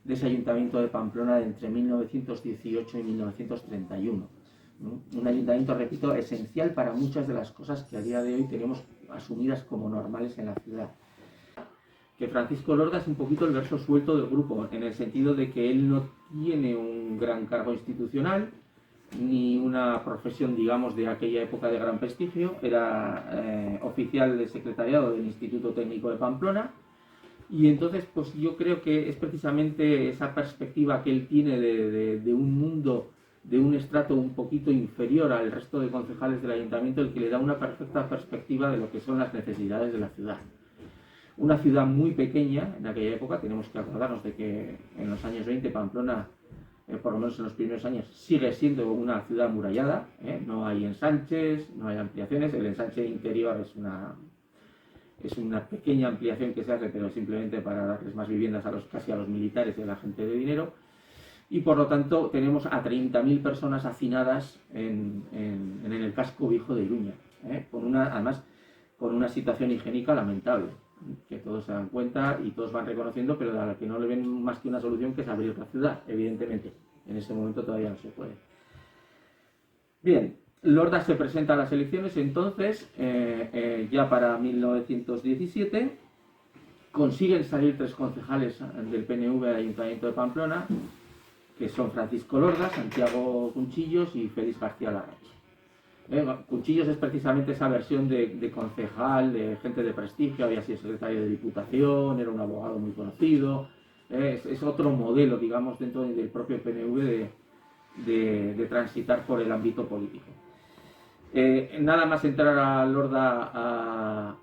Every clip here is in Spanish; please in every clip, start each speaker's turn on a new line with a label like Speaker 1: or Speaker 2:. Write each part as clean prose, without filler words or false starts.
Speaker 1: de ese ayuntamiento de Pamplona de entre 1918 y 1931. ¿No? Un ayuntamiento, repito, esencial para muchas de las cosas que a día de hoy tenemos asumidas como normales en la ciudad. Que Francisco Lorda es un poquito el verso suelto del grupo, en el sentido de que él no tiene un gran cargo institucional, ni una profesión, digamos, de aquella época de gran prestigio. Era oficial de secretariado del Instituto Técnico de Pamplona, y entonces pues yo creo que es precisamente esa perspectiva que él tiene de un mundo, de un estrato un poquito inferior al resto de concejales del ayuntamiento, el que le da una perfecta perspectiva de lo que son las necesidades de la ciudad. Una ciudad muy pequeña en aquella época. Tenemos que acordarnos de que en los años 20 Pamplona, por lo menos en los primeros años, sigue siendo una ciudad amurallada, no hay ensanches, no hay ampliaciones. El ensanche interior es una pequeña ampliación que se hace, pero simplemente para darles más viviendas casi a los militares y a la gente de dinero. Y por lo tanto tenemos a 30.000 personas hacinadas en el casco viejo de Iruña, además con una situación higiénica lamentable, que todos se dan cuenta y todos van reconociendo, pero a la que no le ven más que una solución, que es abrir la ciudad, evidentemente. En ese momento todavía no se puede. Bien, Lorda se presenta a las elecciones entonces, ya para 1917, consiguen salir 3 concejales del PNV al Ayuntamiento de Pamplona, que son Francisco Lorda, Santiago Cunchillos y Félix García Larrache. Cunchillos es precisamente esa versión de concejal, de gente de prestigio, había sido secretario de Diputación, era un abogado muy conocido, es otro modelo, digamos, dentro del propio PNV de transitar por el ámbito político. Nada más entrar a Lorda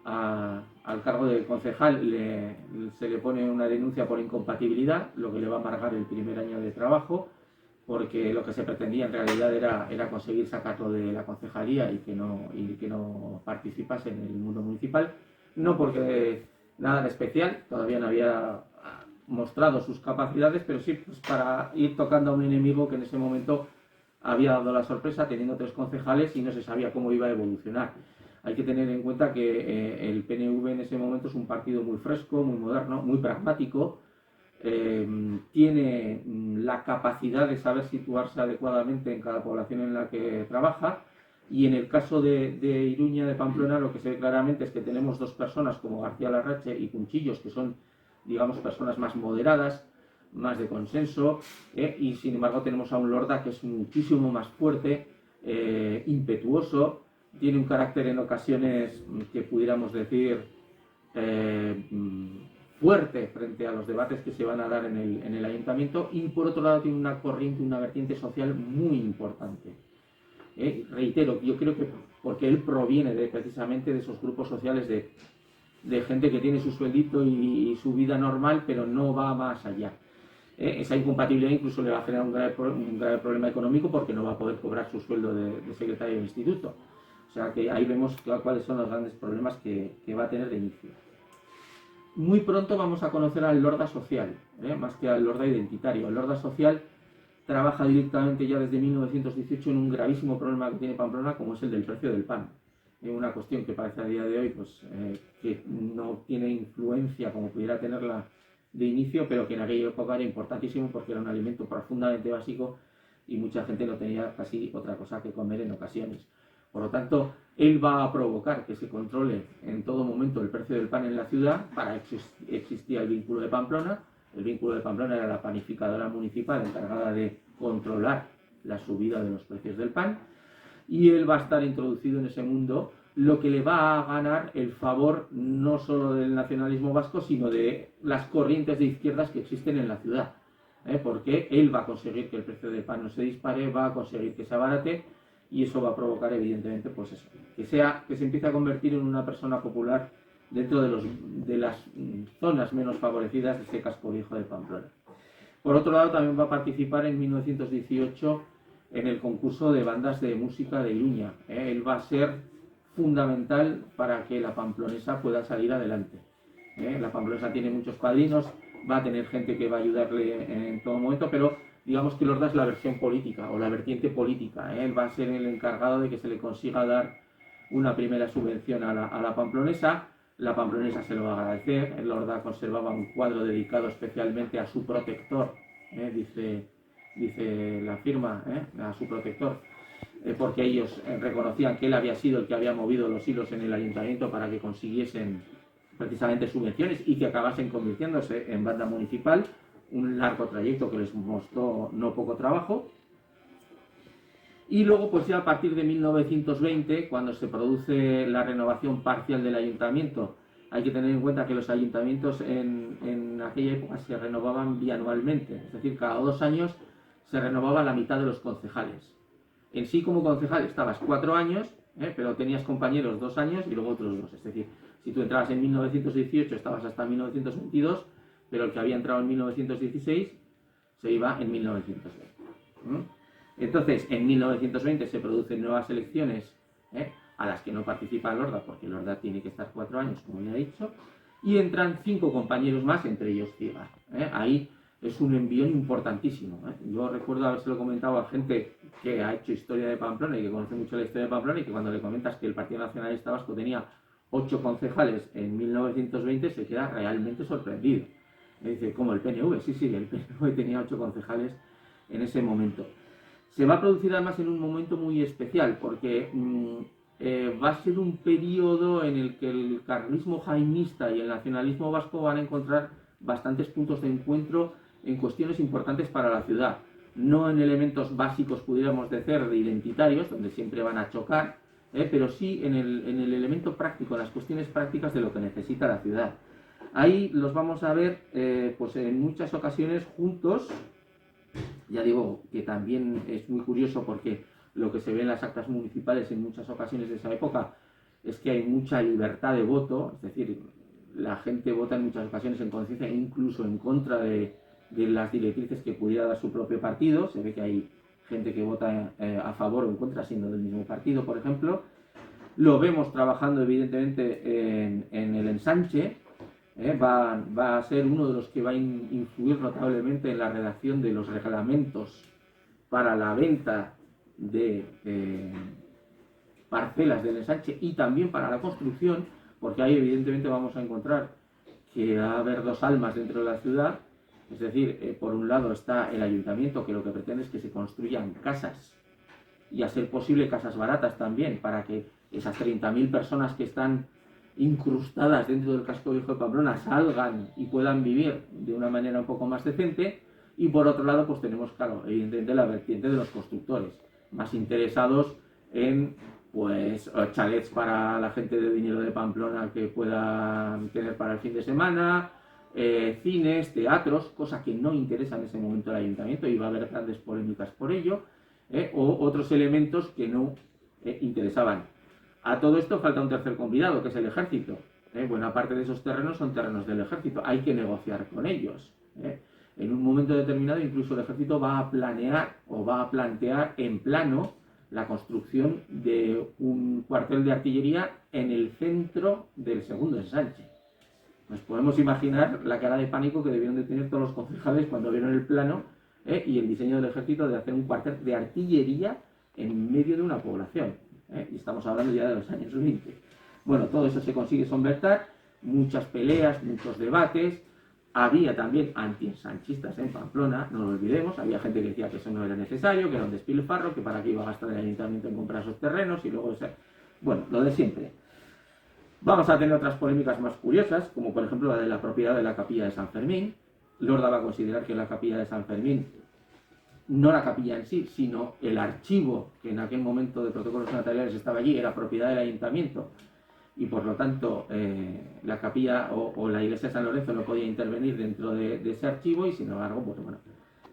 Speaker 1: al cargo de concejal, se le pone una denuncia por incompatibilidad, lo que le va a amargar el primer año de trabajo, porque lo que se pretendía en realidad era conseguir sacarlo de la concejalía y que no participase en el mundo municipal. No porque nada de especial, todavía no había mostrado sus capacidades, pero sí pues para ir tocando a un enemigo que en ese momento había dado la sorpresa, teniendo 3 concejales y no se sabía cómo iba a evolucionar. Hay que tener en cuenta que el PNV en ese momento es un partido muy fresco, muy moderno, muy pragmático. Tiene la capacidad de saber situarse adecuadamente en cada población en la que trabaja, y en el caso de Iruña, de Pamplona, lo que se ve claramente es que tenemos 2 personas como García Larrache y Cunchillos, que son, digamos, personas más moderadas, más de consenso, y sin embargo tenemos a un Lorda que es muchísimo más fuerte, impetuoso, tiene un carácter en ocasiones que pudiéramos decir fuerte frente a los debates que se van a dar en el ayuntamiento, y por otro lado tiene una corriente, una vertiente social muy importante. Reitero, yo creo que porque él proviene precisamente de esos grupos sociales de gente que tiene su sueldito y su vida normal, pero no va más allá. Esa incompatibilidad incluso le va a generar un grave problema económico, porque no va a poder cobrar su sueldo de secretario del instituto. O sea que ahí vemos cuáles son los grandes problemas que va a tener de inicio. Muy pronto vamos a conocer al Lorda social, más que al Lorda identitario. El Lorda social trabaja directamente ya desde 1918 en un gravísimo problema que tiene Pamplona, como es el del precio del pan. Una cuestión que parece a día de hoy pues, que no tiene influencia como pudiera tenerla de inicio, pero que en aquella época era importantísimo porque era un alimento profundamente básico y mucha gente no tenía casi otra cosa que comer en ocasiones. Por lo tanto, él va a provocar que se controle en todo momento el precio del pan en la ciudad. Para eso existía el vínculo de Pamplona. El vínculo de Pamplona era la panificadora municipal encargada de controlar la subida de los precios del pan, y él va a estar introducido en ese mundo, lo que le va a ganar el favor no solo del nacionalismo vasco, sino de las corrientes de izquierdas que existen en la ciudad, porque él va a conseguir que el precio del pan no se dispare, va a conseguir que se abarate, y eso va a provocar evidentemente pues eso, que se empiece a convertir en una persona popular dentro de las zonas menos favorecidas de este casco viejo de Pamplona. Por otro lado, también va a participar en 1918 en el concurso de bandas de música de Iruña. Él va a ser fundamental para que la pamplonesa pueda salir adelante. La pamplonesa tiene muchos padrinos, va a tener gente que va a ayudarle en todo momento, pero digamos que Lorda es la versión política o la vertiente política. Él va a ser el encargado de que se le consiga dar una primera subvención a la pamplonesa. La Pamplonesa se lo va a agradecer. El Lorda conservaba un cuadro dedicado especialmente a su protector, dice la firma, a su protector, porque ellos reconocían que él había sido el que había movido los hilos en el ayuntamiento para que consiguiesen precisamente subvenciones y que acabasen convirtiéndose en banda municipal, un largo trayecto que les costó no poco trabajo. Y luego, pues ya a partir de 1920, cuando se produce la renovación parcial del ayuntamiento, hay que tener en cuenta que los ayuntamientos en aquella época se renovaban bianualmente, es decir, cada 2 años se renovaba la mitad de los concejales. En sí, como concejal estabas 4 años, pero tenías compañeros 2 años y luego otros 2. Es decir, si tú entrabas en 1918 estabas hasta 1922, pero el que había entrado en 1916 se iba en 1920. Entonces, en 1920 se producen nuevas elecciones a las que no participa Lorda, porque Lorda tiene que estar 4 años, como ya he dicho, y entran 5 compañeros más, entre ellos Cigar. Ahí es un envión importantísimo. Yo recuerdo habérselo comentado a gente que ha hecho historia de Pamplona y que conoce mucho la historia de Pamplona, y que cuando le comentas que el Partido Nacionalista Vasco tenía 8 concejales en 1920 se queda realmente sorprendido. Dice, ¿cómo el PNV? Sí, el PNV tenía 8 concejales en ese momento. Se va a producir además en un momento muy especial, porque va a ser un periodo en el que el carlismo jaimista y el nacionalismo vasco van a encontrar bastantes puntos de encuentro en cuestiones importantes para la ciudad. No en elementos básicos, pudiéramos decir, de identitarios, donde siempre van a chocar, pero sí en el elemento práctico, en las cuestiones prácticas de lo que necesita la ciudad. Ahí los vamos a ver pues en muchas ocasiones juntos. Ya digo que también es muy curioso porque lo que se ve en las actas municipales en muchas ocasiones de esa época es que hay mucha libertad de voto, es decir, la gente vota en muchas ocasiones en conciencia, incluso en contra de las directrices que pudiera dar su propio partido. Se ve que hay gente que vota a favor o en contra siendo del mismo partido, por ejemplo. Lo vemos trabajando evidentemente en el ensanche. Va a ser uno de los que va a influir notablemente en la redacción de los reglamentos para la venta de parcelas del ensanche y también para la construcción, porque ahí evidentemente vamos a encontrar que va a haber 2 almas dentro de la ciudad. Es decir, por un lado está el ayuntamiento, que lo que pretende es que se construyan casas, y a ser posible casas baratas también, para que esas 30.000 personas que están incrustadas dentro del casco viejo de Pamplona salgan y puedan vivir de una manera un poco más decente. Y por otro lado, pues tenemos, claro, evidentemente la vertiente de los constructores, más interesados en pues chalets para la gente de dinero de Pamplona que puedan tener para el fin de semana, cines, teatros, cosa que no interesa en ese momento al ayuntamiento, y va a haber grandes polémicas por ello, o otros elementos que no interesaban. A todo esto falta un tercer convidado, que es el ejército. Buena parte de esos terrenos son terrenos del ejército, hay que negociar con ellos. En un momento determinado incluso el ejército va a planear o va a plantear en plano la construcción de un cuartel de artillería en el centro del segundo ensanche. Nos podemos imaginar la cara de pánico que debieron de tener todos los concejales cuando vieron el plano y el diseño del ejército de hacer un cuartel de artillería en medio de una población. Y estamos hablando ya de los años 20. Bueno, todo eso se consigue sombretar, muchas peleas, muchos debates. Había también anti-ensanchistas en Pamplona, no lo olvidemos. Había gente que decía que eso no era necesario, que era un despilfarro, que para qué iba a gastar el ayuntamiento en comprar esos terrenos y luego... Bueno, lo de siempre. Vamos a tener otras polémicas más curiosas, como por ejemplo la de la propiedad de la capilla de San Fermín. Lorda va a considerar que la capilla de San Fermín, no la capilla en sí, sino el archivo que en aquel momento de protocolos notariales estaba allí, era propiedad del ayuntamiento, y por lo tanto la capilla o la iglesia de San Lorenzo no podía intervenir dentro de ese archivo, y sin embargo, pues bueno,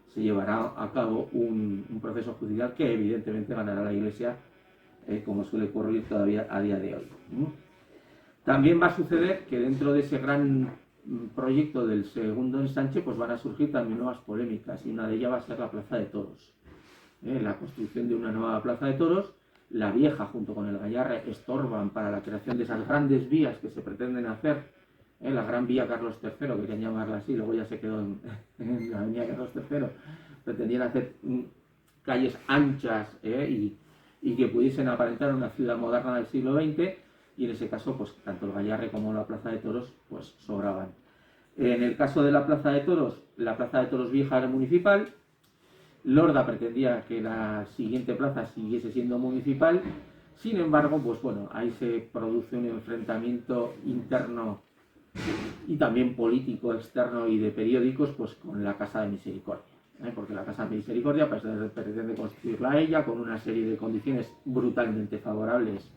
Speaker 1: se llevará a cabo un proceso judicial que evidentemente ganará la iglesia, como suele ocurrir todavía a día de hoy. También va a suceder que dentro de ese gran proyecto del segundo ensanche pues van a surgir también nuevas polémicas, y una de ellas va a ser la Plaza de Toros. La construcción de una nueva Plaza de Toros. La vieja junto con el Gallarre estorban para la creación de esas grandes vías que se pretenden hacer, la Gran Vía Carlos III, que querían llamarla así, luego ya se quedó en la Avenida Carlos III. Pretendían hacer calles anchas y que pudiesen aparentar una ciudad moderna del siglo XX. y en ese caso pues tanto el Gayarre como la Plaza de Toros pues sobraban. En el caso de la Plaza de Toros vieja era municipal. Lorda pretendía que la siguiente plaza siguiese siendo municipal. Sin embargo, pues bueno, ahí se produce un enfrentamiento interno y también político externo y de periódicos pues con la Casa de Misericordia, porque la Casa de Misericordia pues, pretende construirla a ella con una serie de condiciones brutalmente favorables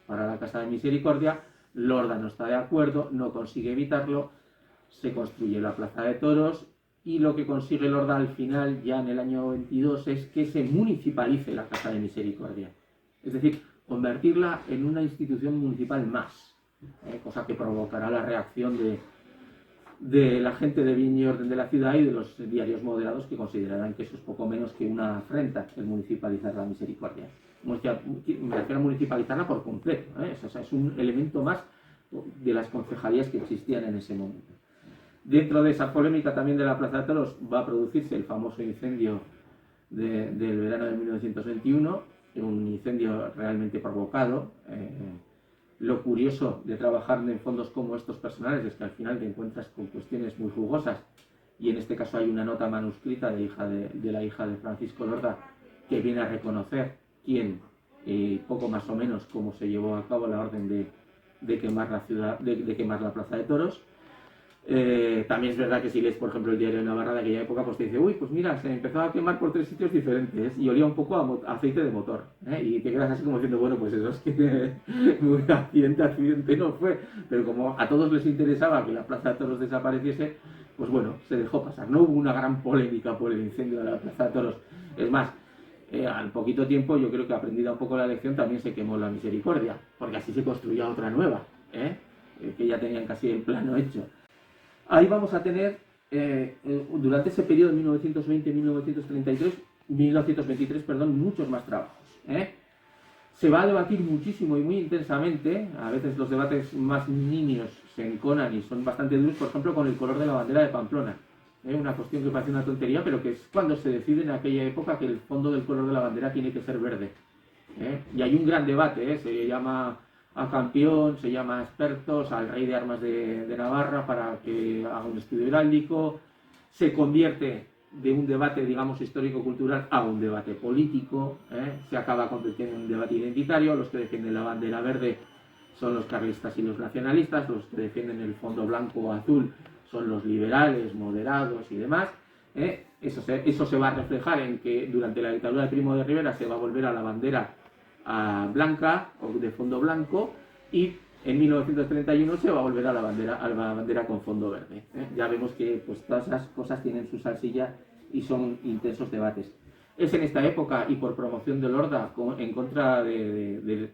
Speaker 1: para la Casa de Misericordia. Lorda no está de acuerdo, no consigue evitarlo, se construye la Plaza de Toros y lo que consigue Lorda al final, ya en el año 22, es que se municipalice la Casa de Misericordia, es decir, convertirla en una institución municipal más, cosa que provocará la reacción de la gente de bien y orden de la ciudad y de los diarios moderados, que considerarán que eso es poco menos que una afrenta el municipalizar la Misericordia. Me refiero a municipalizarla por completo, o sea, es un elemento más de las concejalías que existían en ese momento. Dentro de esa polémica también de la Plaza de Toros va a producirse el famoso incendio del verano de 1921, un incendio realmente provocado. Lo curioso de trabajar en fondos como estos personales es que al final te encuentras con cuestiones muy jugosas, y en este caso hay una nota manuscrita de la hija de Francisco Lorda que viene a reconocer quién, poco más o menos cómo se llevó a cabo la orden de quemar la ciudad, de quemar la Plaza de Toros. También es verdad que si lees, por ejemplo, el diario de Navarra de aquella época, pues te dice, uy, pues mira, se empezó a quemar por 3 sitios diferentes y olía un poco a aceite de motor, y te quedas así como diciendo, bueno, pues eso es que un accidente no fue, pero como a todos les interesaba que la Plaza de Toros desapareciese, pues bueno, se dejó pasar. No hubo una gran polémica por el incendio de la Plaza de Toros. Es más, al poquito tiempo, yo creo que aprendida un poco la lección, también se quemó la Misericordia, porque así se construía otra nueva, que ya tenían casi el plano hecho. Ahí vamos a tener, durante ese periodo de 1923, muchos más trabajos. Se va a debatir muchísimo y muy intensamente. A veces los debates más nimios se enconan y son bastante duros, por ejemplo, con el color de la bandera de Pamplona. Una cuestión que parece una tontería, pero que es cuando se decide en aquella época que el fondo del color de la bandera tiene que ser verde. Y hay un gran debate, se llama a campeón, se llama a expertos, al rey de armas de Navarra para que haga un estudio heráldico. Se convierte de un debate, digamos, histórico-cultural a un debate político, se acaba convirtiendo en un debate identitario. Los que defienden la bandera verde son los carlistas y los nacionalistas, los que defienden el fondo blanco o azul son los liberales, moderados y demás. Eso se va a reflejar en que durante la dictadura de Primo de Rivera se va a volver a la bandera blanca o de fondo blanco, y en 1931 se va a volver a la bandera con fondo verde. Ya vemos que pues, todas esas cosas tienen su salsilla y son intensos debates. Es en esta época, y por promoción de Lorda, en contra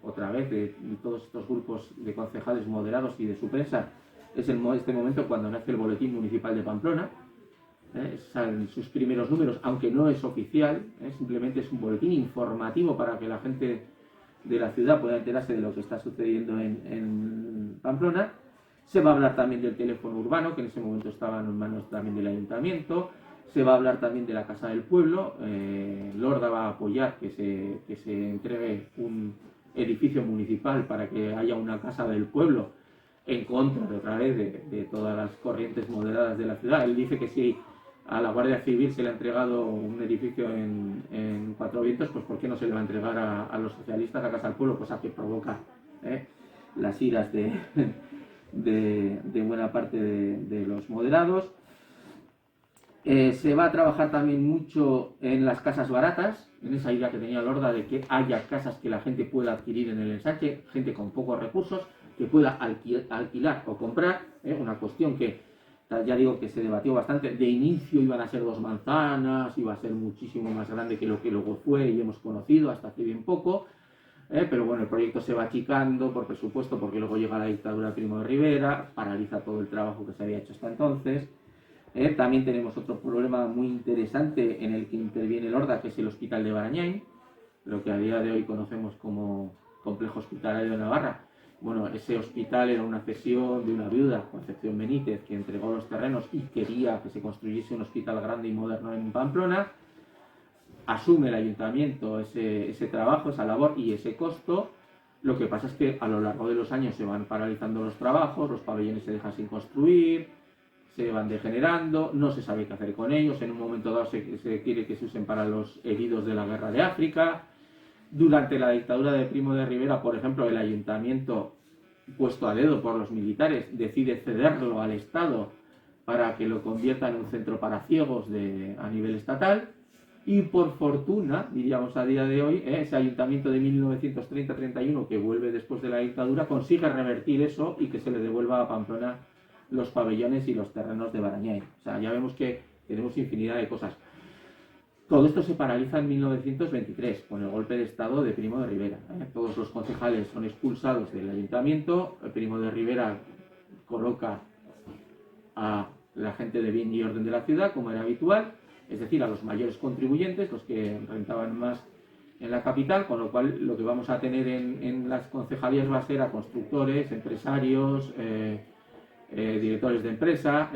Speaker 1: otra vez de todos estos grupos de concejales moderados y de su prensa, es en este momento cuando nace el Boletín Municipal de Pamplona. Salen sus primeros números, aunque no es oficial, simplemente es un boletín informativo para que la gente de la ciudad pueda enterarse de lo que está sucediendo en Pamplona. Se va a hablar también del teléfono urbano, que en ese momento estaba en manos también del ayuntamiento. Se va a hablar también de la Casa del Pueblo. Lorda va a apoyar que se entregue un edificio municipal para que haya una Casa del Pueblo, en contra de otra vez de todas las corrientes moderadas de la ciudad. Él dice que si a la Guardia Civil se le ha entregado un edificio en Cuatro Vientos, pues ¿por qué no se le va a entregar a los socialistas la Casa del Pueblo? Cosa que provoca las iras de buena parte de los moderados. Se va a trabajar también mucho en las casas baratas, en esa idea que tenía Lorda de que haya casas que la gente pueda adquirir en el ensanche, gente con pocos recursos, que pueda alquilar o comprar, una cuestión que ya digo que se debatió bastante. De inicio iban a ser 2 manzanas, iba a ser muchísimo más grande que lo que luego fue y hemos conocido hasta hace bien poco, pero bueno, el proyecto se va achicando por presupuesto, porque luego llega la dictadura de Primo de Rivera, paraliza todo el trabajo que se había hecho hasta entonces. También tenemos otro problema muy interesante en el que interviene Lorda, que es el Hospital de Barañáin, lo que a día de hoy conocemos como Complejo Hospitalario de Navarra. Bueno, ese hospital era una cesión de una viuda, Concepción Benítez, que entregó los terrenos y quería que se construyese un hospital grande y moderno en Pamplona. Asume el ayuntamiento ese trabajo, esa labor y ese costo. Lo que pasa es que a lo largo de los años se van paralizando los trabajos, los pabellones se dejan sin construir, se van degenerando, no se sabe qué hacer con ellos, en un momento dado se quiere que se usen para los heridos de la guerra de África. Durante la dictadura de Primo de Rivera, por ejemplo, el ayuntamiento, puesto a dedo por los militares, decide cederlo al Estado para que lo convierta en un centro para ciegos a nivel estatal. Y por fortuna, diríamos a día de hoy, ese ayuntamiento de 1930-31 que vuelve después de la dictadura consigue revertir eso y que se le devuelva a Pamplona los pabellones y los terrenos de Barañáin. O sea, ya vemos que tenemos infinidad de cosas. Todo esto se paraliza en 1923 con el golpe de Estado de Primo de Rivera. Todos los concejales son expulsados del ayuntamiento. Primo de Rivera coloca a la gente de bien y orden de la ciudad, como era habitual, es decir, a los mayores contribuyentes, los que rentaban más en la capital, con lo cual lo que vamos a tener en las concejalías va a ser a constructores, empresarios, directores de empresa,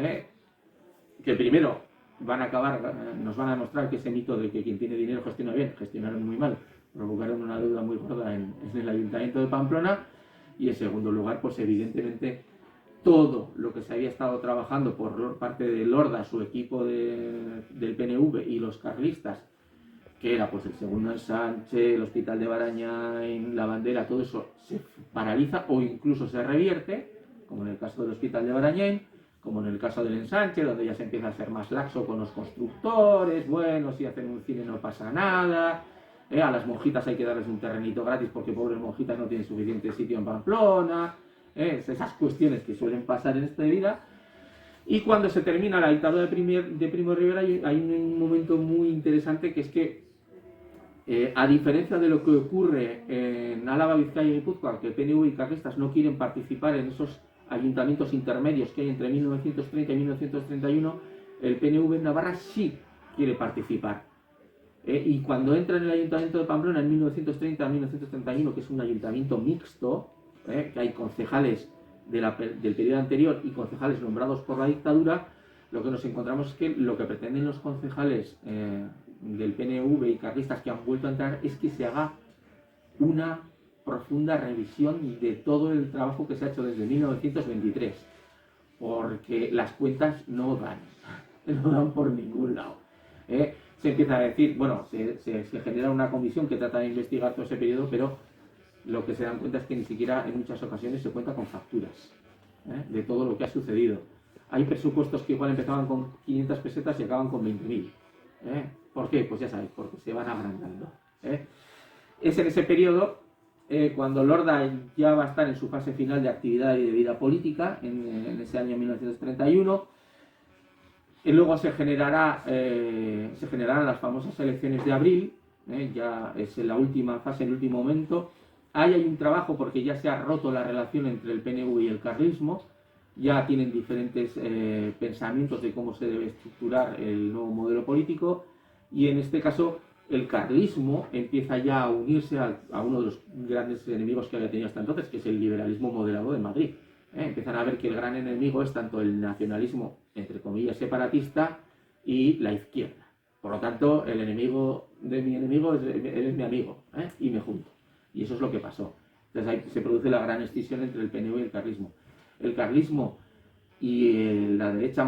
Speaker 1: que primero van a acabar, nos van a demostrar que ese mito de que quien tiene dinero gestiona bien, gestionaron muy mal, provocaron una deuda muy gorda en el Ayuntamiento de Pamplona. Y en segundo lugar, pues evidentemente todo lo que se había estado trabajando por parte de Lorda, su equipo del PNV y los carlistas, que era pues el segundo ensanche, el hospital de Barañáin, la bandera, todo eso se paraliza o incluso se revierte, como en el caso del hospital de Barañáin, como en el caso del ensanche, donde ya se empieza a hacer más laxo con los constructores. Bueno, si hacen un cine no pasa nada, a las monjitas hay que darles un terrenito gratis porque pobres monjitas no tienen suficiente sitio en Pamplona, esas cuestiones que suelen pasar en esta vida. Y cuando se termina la dictadura de Primo de Rivera hay un momento muy interesante, que es que a diferencia de lo que ocurre en Álava, Vizcaya y Guipúzcoa, que el PNV y carlistas no quieren participar en esos ayuntamientos intermedios que hay entre 1930 y 1931, el PNV en Navarra sí quiere participar. Y cuando entra en el ayuntamiento de Pamplona en 1930 a 1931, que es un ayuntamiento mixto, que hay concejales del periodo anterior y concejales nombrados por la dictadura, lo que nos encontramos es que lo que pretenden los concejales del PNV y carlistas que han vuelto a entrar es que se haga una profunda revisión de todo el trabajo que se ha hecho desde 1923, porque las cuentas no dan por ningún lado. Se empieza a decir, bueno, se genera una comisión que trata de investigar todo ese periodo, pero lo que se dan cuenta es que ni siquiera en muchas ocasiones se cuenta con facturas de todo lo que ha sucedido. Hay presupuestos que igual empezaban con 500 pesetas y acaban con 20.000. ¿Por qué? Pues ya sabéis, porque se van agrandando. Es en ese periodo cuando Lorda ya va a estar en su fase final de actividad y de vida política, en ese año 1931. Y luego se generarán las famosas elecciones de abril, ya es en la última fase, el último momento. Ahí hay un trabajo porque ya se ha roto la relación entre el PNV y el carlismo, ya tienen diferentes pensamientos de cómo se debe estructurar el nuevo modelo político, y en este caso el carlismo empieza ya a unirse a uno de los grandes enemigos que había tenido hasta entonces, que es el liberalismo moderado de Madrid. Empiezan a ver que el gran enemigo es tanto el nacionalismo, entre comillas, separatista, y la izquierda. Por lo tanto, el enemigo de mi enemigo es mi amigo, y me junto. Y eso es lo que pasó. Entonces ahí se produce la gran escisión entre el PNV y el carlismo. El carlismo y la derecha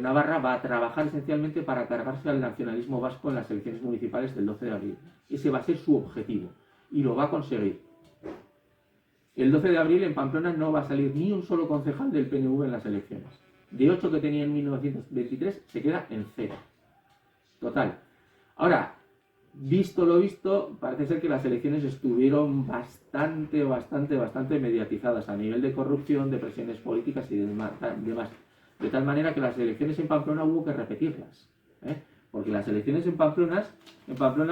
Speaker 1: navarra va a trabajar esencialmente para cargarse al nacionalismo vasco en las elecciones municipales del 12 de abril. Ese va a ser su objetivo y lo va a conseguir. El 12 de abril en Pamplona no va a salir ni un solo concejal del PNV en las elecciones. De 8 que tenía en 1923 se queda en 0. Total. Ahora, visto lo visto, parece ser que las elecciones estuvieron bastante mediatizadas a nivel de corrupción, de presiones políticas y demás. De tal manera que las elecciones en Pamplona hubo que repetirlas. Porque las elecciones en Pamplona,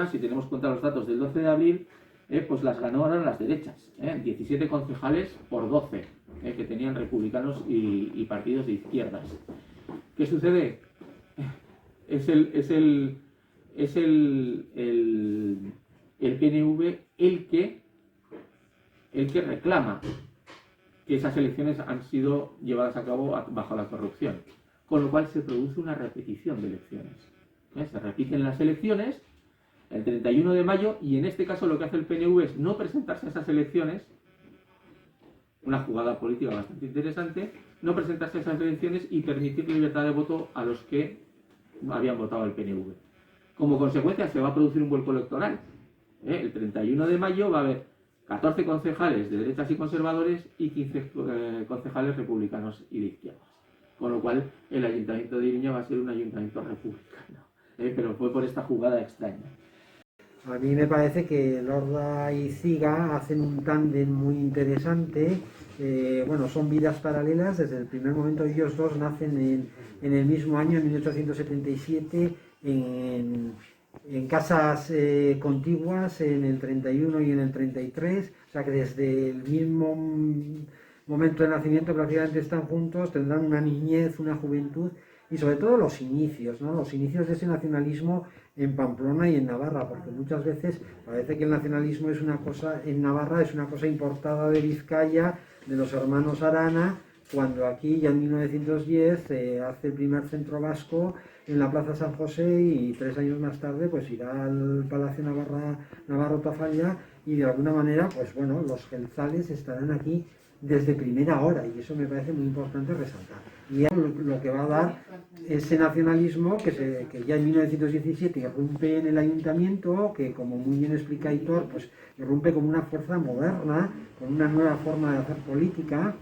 Speaker 1: si tenemos en cuenta los datos del 12 de abril, pues las ganaron las derechas. 17 concejales por 12, que tenían republicanos y partidos de izquierdas. ¿Qué sucede? Es el PNV el que reclama que esas elecciones han sido llevadas a cabo bajo la corrupción, con lo cual se produce una repetición de elecciones. Se repiten las elecciones el 31 de mayo, y en este caso lo que hace el PNV es no presentarse a esas elecciones, una jugada política bastante interesante, no presentarse a esas elecciones y permitir libertad de voto a los que habían votado al PNV. Como consecuencia se va a producir un vuelco electoral. El 31 de mayo va a haber 14 concejales de derechas y conservadores y 15 concejales republicanos y de izquierdas. Con lo cual el ayuntamiento de Iruña va a ser un ayuntamiento republicano. Pero fue por esta jugada extraña.
Speaker 2: A mí me parece que Lorda y Ciga hacen un tándem muy interesante. Bueno, son vidas paralelas. Desde el primer momento ellos dos nacen en el mismo año, en 1877, en casas contiguas, en el 31 y en el 33. O sea que desde el mismo momento de nacimiento prácticamente están juntos, tendrán una niñez, una juventud y sobre todo los inicios, ¿no? Los inicios de ese nacionalismo en Pamplona y en Navarra, porque muchas veces parece que el nacionalismo es una cosa, en Navarra es una cosa importada de Vizcaya, de los hermanos Arana, cuando aquí ya en 1910 hace el primer centro vasco en la Plaza San José y 3 años más tarde pues irá al Palacio Navarro Tafalla y de alguna manera pues bueno, los genzales estarán aquí desde primera hora y eso me parece muy importante resaltar. Y lo que va a dar ese nacionalismo que ya en 1917 irrumpe en el ayuntamiento, que como muy bien explica Aitor, pues irrumpe como una fuerza moderna, con una nueva forma de hacer política,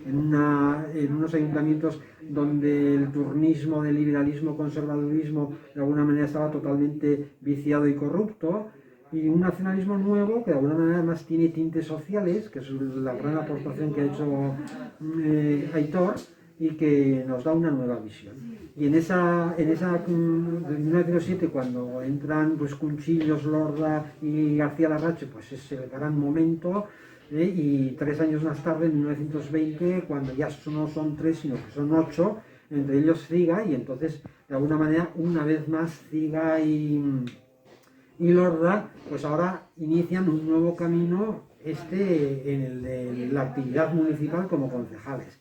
Speaker 2: en unos ayuntamientos donde el turnismo del liberalismo, conservadurismo, de alguna manera estaba totalmente viciado y corrupto, y un nacionalismo nuevo que de alguna manera además tiene tintes sociales, que es la gran aportación que ha hecho Aitor, y que nos da una nueva visión. Y en esa en 1907, cuando entran pues Cunchillos, Lorda y García Larrache, pues es el gran momento, y 3 años más tarde, en 1920, cuando ya no son 3, sino que son 8, entre ellos Ciga, y entonces, de alguna manera, una vez más, Ciga y Lorda, pues ahora inician un nuevo camino, en el de la actividad municipal como concejales.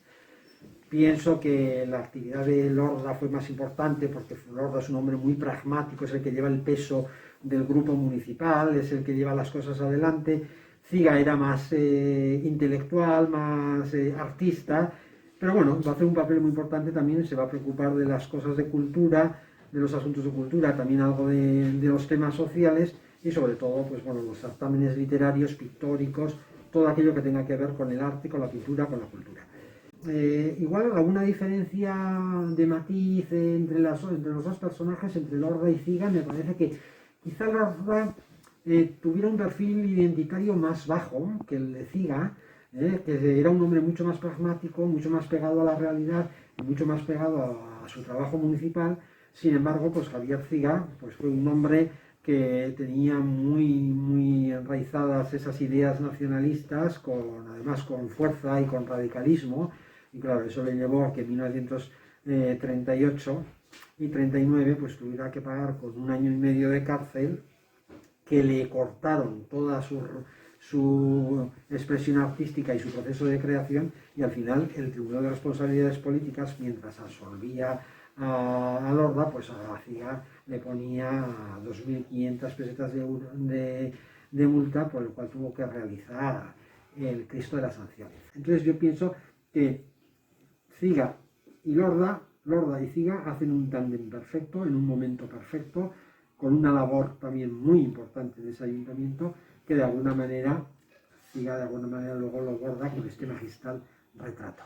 Speaker 2: Pienso que la actividad de Lorda fue más importante porque Lorda es un hombre muy pragmático, es el que lleva el peso del grupo municipal, es el que lleva las cosas adelante. Ciga era más intelectual, más artista, pero bueno, va a hacer un papel muy importante también, se va a preocupar de las cosas de cultura, de los asuntos de cultura, también algo de los temas sociales y sobre todo pues, bueno, los certámenes literarios, pictóricos, todo aquello que tenga que ver con el arte, con la pintura, con la cultura. Igual alguna diferencia de matiz entre los dos personajes, entre Lorda y Ciga, me parece que quizá Lorda tuviera un perfil identitario más bajo que el de Ciga, que era un hombre mucho más pragmático, mucho más pegado a la realidad, mucho más pegado a su trabajo municipal. Sin embargo, pues Javier Ciga pues fue un hombre que tenía muy enraizadas esas ideas nacionalistas, además con fuerza y con radicalismo, y claro, eso le llevó a que en 1938 y 39 pues tuviera que pagar con 1 año y medio de cárcel, que le cortaron toda su expresión artística y su proceso de creación, y al final el Tribunal de Responsabilidades Políticas, mientras absolvía a Lorda, pues a Ciga le ponía 2.500 pesetas de multa, por el cual tuvo que realizar el Cristo de las Sanciones. Entonces yo pienso que Ciga y Lorda y Ciga hacen un tándem perfecto, en un momento perfecto, con una labor también muy importante de ese ayuntamiento, que de alguna manera Ciga luego lo borda con este magistral retrato.